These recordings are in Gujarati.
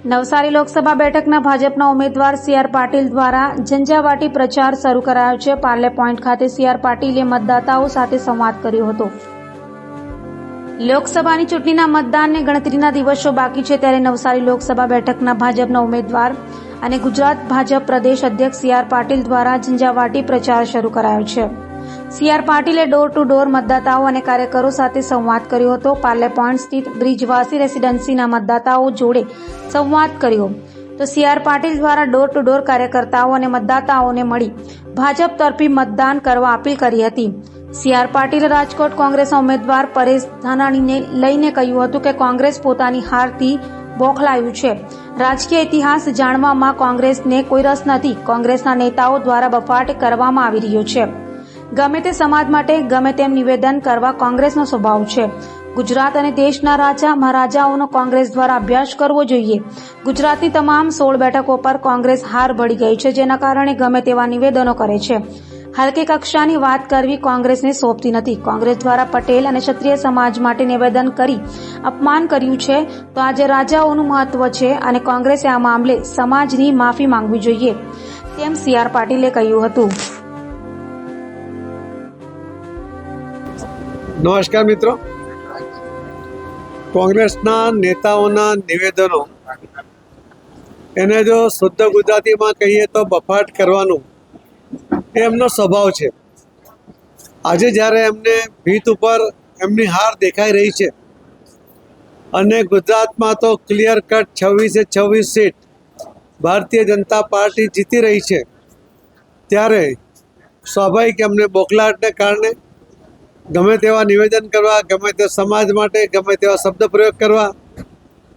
નવસારી લોકસભા બેઠકના ભાજપના ઉમેદવાર સી.આર. પાટીલ દ્વારા ઝંઝાવાતી પ્રચાર શરૂ કરાયો છે. પાર્લે પોઈન્ટ ખાતે સી.આર. પાટીલે મતદાતાઓ સાથે સંવાદ કર્યો હતો. લોકસભાની ચૂંટણીના મતદાનને ગણતરીના દિવસો બાકી છે ત્યારે નવસારી લોકસભા બેઠકના ભાજપના ઉમેદવાર અને ગુજરાત ભાજપ પ્રદેશ અધ્યક્ષ સી.આર. પાટીલ દ્વારા ઝંઝાવાતી પ્રચાર શરૂ કરાયો છે. સી.આર. પાટીલે ડોર ટુ ડોર મતદાતાઓ અને કાર્યકરો સાથે સંવાદ કર્યો હતો. પાર્લે પોઈન્ટ સ્થિત બ્રિજવાસી રેસીડેન્સીના મતદાતાઓ જોડે સંવાદ કર્યો તો સી.આર. પાટીલ દ્વારા ડોર ટુ ડોર કાર્યકર્તાઓ અને મતદાતાઓને મળી ભાજપ તરફી મતદાન કરવા અપીલ કરી હતી. સી.આર. પાટીલે રાજકોટ કોંગ્રેસના ઉમેદવાર પરેશ ધાનાણીને લઈને કહ્યું હતું કે કોંગ્રેસ પોતાની હારથી બોખલાયું છે. રાજકીય ઇતિહાસ જાણવામાં કોંગ્રેસને કોઈ રસ નથી. કોંગ્રેસના નેતાઓ દ્વારા બફાટ કરવામાં આવી રહ્યો છે. ગમે તે સમાજ માટે ગમે તેમ નિવેદન કરવા કોંગ્રેસનો સ્વભાવ છે. ગુજરાત અને દેશના રાજા મહારાજાઓનો કોંગ્રેસ દ્વારા અભ્યાસ કરવો જોઈએ. ગુજરાતની તમામ 16 બેઠકો પર કોંગ્રેસ હાર ભળી ગઈ છે, જેના કારણે ગમે તેવા નિવેદનો કરે છે. હલકી કક્ષાની વાત કરવી કોંગ્રેસને સોંપતી નથી. કોંગ્રેસ દ્વારા પટેલ અને ક્ષત્રિય સમાજ માટે નિવેદન કરી અપમાન કર્યું છે તો આજે રાજાઓનું મહત્વ છે અને કોંગ્રેસે આ મામલે સમાજની માફી માંગવી જોઈએ તેમ સી.આર. પાટીલે કહ્યું હતું. નમસ્કાર મિત્રો, કોંગ્રેસના નેતાઓના નિવેદનો એને જો શુદ્ધ ગુજરાતીમાં કહીએ તો બફાટ કરવાનું એમનો સ્વભાવ છે. આજે જ્યારે એમને ભીત ઉપર એમની હાર દેખાઈ રહી છે અને ગુજરાતમાં તો clear cut 26 seat Bharatiya Janata party જીતી રહી છે, ત્યારે સ્વાભાવિક એમને બોખલાહટને કારણે ગમે તેવા નિવેદન કરવા, ગમે તે સમાજ માટે ગમે તેવા શબ્દ પ્રયોગ કરવા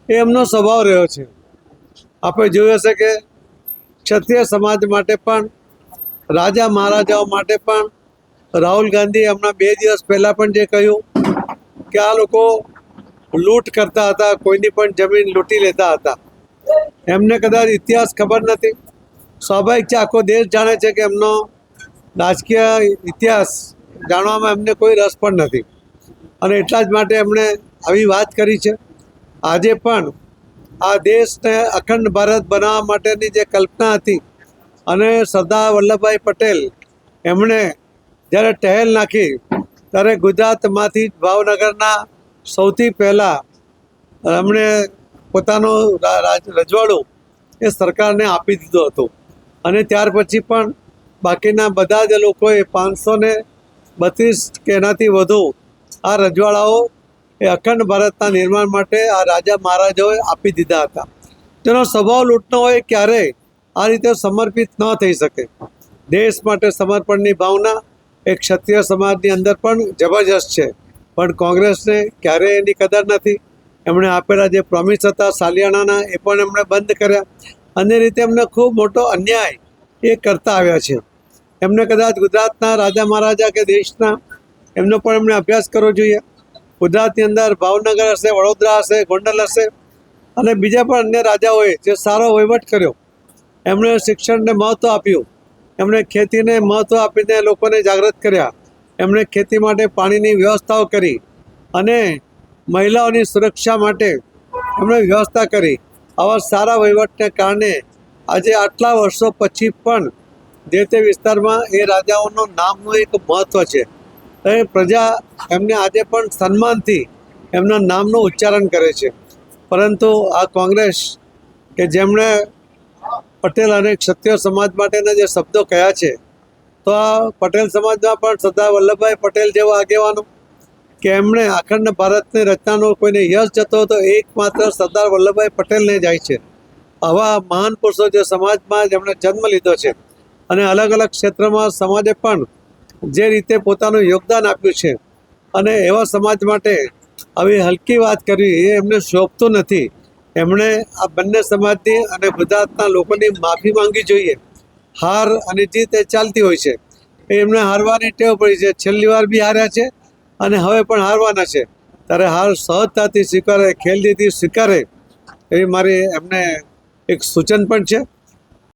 એ એમનો સ્વભાવ રહ્યો છે. આપણે જોયું હશે કે ક્ષત્રિય સમાજ માટે પણ, રાજા મહારાજાઓ માટે પણ રાહુલ ગાંધી હમણાં 2 દિવસ પહેલાં પણ જે કહ્યું કે આ લોકો લૂંટ કરતા હતા, કોઈની પણ જમીન લૂંટી લેતા હતા. એમને કદાચ ઇતિહાસ ખબર નથી. સ્વાભાવિક છે, આખો દેશ જાણે છે કે એમનો રાજકીય ઇતિહાસ જાણવામાં એમને કોઈ રસ પણ નથી અને એટલા જ માટે એમણે આવી વાત કરી છે. આજે પણ આ દેશને અખંડ ભારત બનાવવા માટેની જે કલ્પના હતી અને સરદાર વલ્લભભાઈ પટેલ એમણે જ્યારે ટહેલ નાખી ત્યારે ગુજરાતમાંથી ભાવનગરના સૌથી પહેલાં એમણે પોતાનું રજવાડું એ સરકારને આપી દીધું હતું અને ત્યાર પછી પણ બાકીના બધા જ લોકોએ 532 કે એનાથી વધુ આ રજવાડાઓ એ અખંડ ભારતના નિર્માણ માટે આ રાજા મહારાજાઓએ આપી દીધા હતા. તેનો સ્વભાવ લૂંટનો હોય ક્યારેય આ રીતે સમર્પિત ન થઈ શકે. દેશ માટે સમર્પણની ભાવના એક ક્ષત્રિય સમાજની અંદર પણ જબરજસ્ત છે, પણ કોંગ્રેસને ક્યારેય એની કદર નથી. એમણે આપેલા જે પ્રોમિસ હતા સાલિયાણાના એ પણ એમણે બંધ કર્યા. અન્ય રીતે એમને ખૂબ મોટો અન્યાય એ કરતા આવ્યા છે. એમને કદાચ ગુજરાતના રાજા મહારાજા કે દેશના એમનો પણ એમણે અભ્યાસ કરવો જોઈએ. ગુજરાતની અંદર ભાવનગર હશે, વડોદરા હશે, ગોંડલ હશે અને બીજા પણ અન્ય રાજાઓએ જે સારો વહીવટ કર્યો. એમણે શિક્ષણને મહત્ત્વ આપ્યું, એમણે ખેતીને મહત્ત્વ આપીને લોકોને જાગૃત કર્યા, એમણે ખેતી માટે પાણીની વ્યવસ્થાઓ કરી અને મહિલાઓની સુરક્ષા માટે એમણે વ્યવસ્થા કરી. આવા સારા વહીવટને કારણે આજે આટલા વર્ષો પછી પણ જે તે વિસ્તારમાં એ રાજાઓનું નામનું એક મહત્ત્વ છે. એ પ્રજા એમને આજે પણ સન્માનથી એમના નામનું ઉચ્ચારણ કરે છે. પરંતુ આ કોંગ્રેસ કે જેમણે પટેલ અને ક્ષત્રિય સમાજ માટેના જે શબ્દો કહ્યા છે, તો આ પટેલ સમાજમાં પણ સરદાર વલ્લભભાઈ પટેલ જેવા આગેવાનો કે એમણે અખંડ ભારતની રચનાનો કોઈને યશ જતો હતો એકમાત્ર સરદાર વલ્લભભાઈ પટેલને જાય છે. આવા મહાન પુરુષો જે સમાજમાં જેમણે જન્મ લીધો છે અને અલગ અલગ ક્ષેત્રમાં સમાજે પણ જે રીતે પોતાનું યોગદાન આપ્યું છે અને એવા સમાજ માટે આવી હલકી વાત કરવી એ એમને શોભતું નથી. એમણે આ બંને સમાજની અને ગુજરાતના લોકોની માફી માંગવી જોઈએ. હાર અને જીત એ ચાલતી હોય છે, એમને હારવાની ટેવ પડી છે. છેલ્લી વાર બી હાર્યા છે અને હવે પણ હારવાના છે. ત્યારે હાર સહજતાથી સ્વીકારે, ખેલદીથી સ્વીકારે એવી મારી એમને એક સૂચન પણ છે.